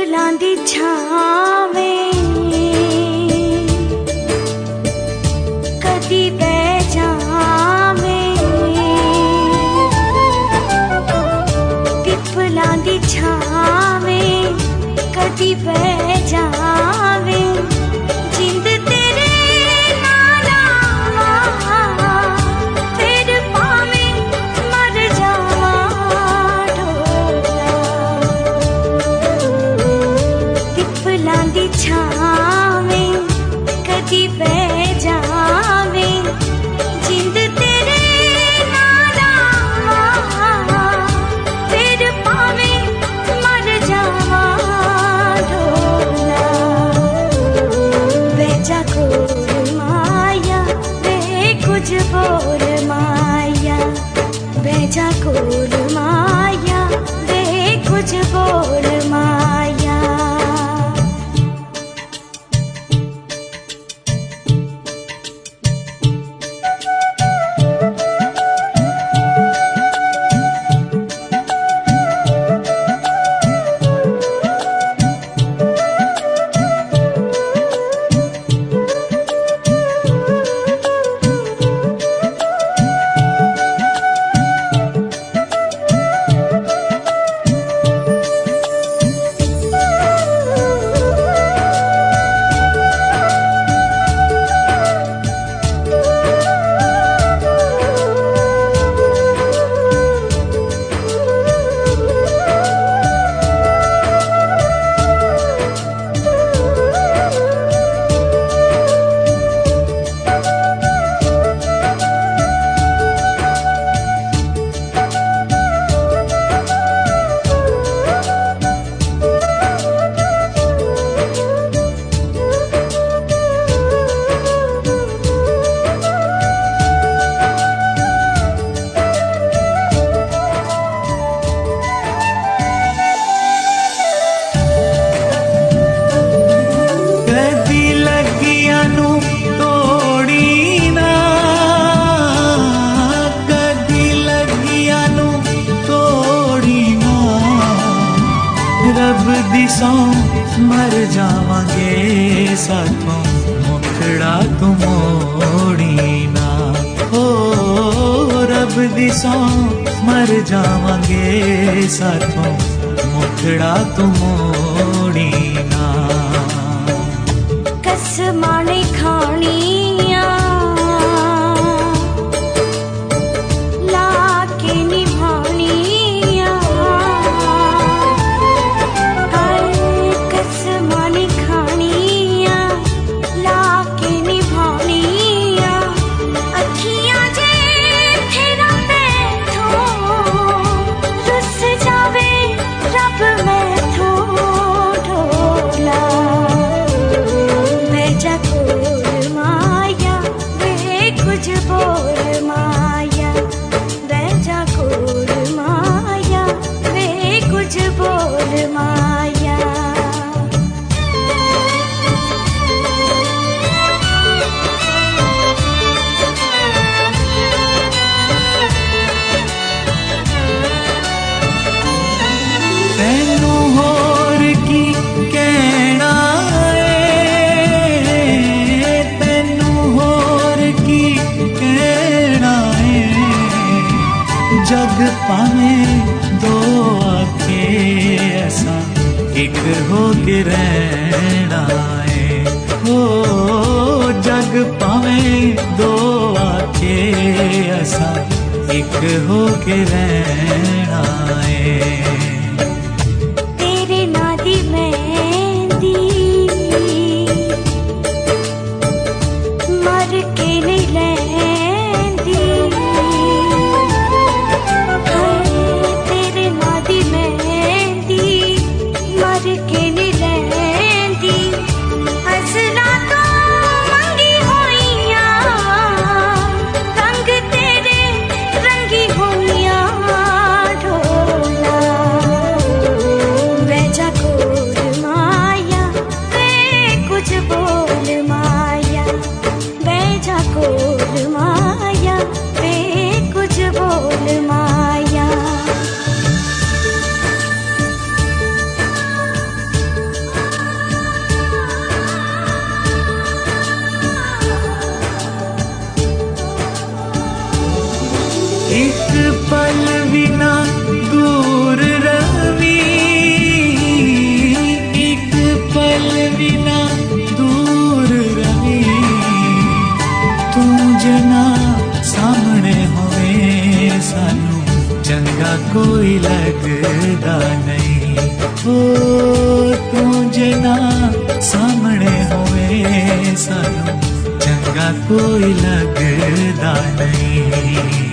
पिपलां दी छावें कदी बह जावें, पिपलां दी छावें कदी बह जावें, जिंद तेरे नाल आवां फिर भावें मर जावां ढोला। पिपलां दी छावें कदी बह जावें, जिंद तेरे नाल आवां फिर भावें मर जावां ढोला। बह जा कोल माया वे कुछ बोल माया, बह जा कोल माया वे कुछ बोल माया। रब दी सौं मर जावांगे साथों मुखड़ा तू मोड़ी ना। हो रब दी सौं मर जावांगे साथों मुखड़ा तू मोड़ी ना। कसमां ने खानियां ला के निभानियां, कसमां ने खानियां ला के निभानियां। अखियां जे तेरा मैथों रुस जावे रब मैथों ढोला। बह जा कोल माया वे कुछ बोल माया, बह जा कोल माया वे कुछ बोल माया। तैनू होर की कहना है, तैनू होर की कहना है। जग भावें दो आखे ऐसा एक हो के रहना है। हो जग भावें दो आखे ऐसा एक हो के रहना है। तेरे नां दी मेहंदी मर के नहीं लैंदी, तेरे नां दी मेहंदी मर के नहीं लैंदी। असला तो मंगी होइयां रंग तेरे रंगी होइयां ढोला। एक पल बिना दूर रवी, एक पल बिना दूर रवी, तू जना सामने होवे सानू चंगा कोई लगदा नहीं। ओ तू जना सामने होवे सानू चंगा कोई लगदा नहीं।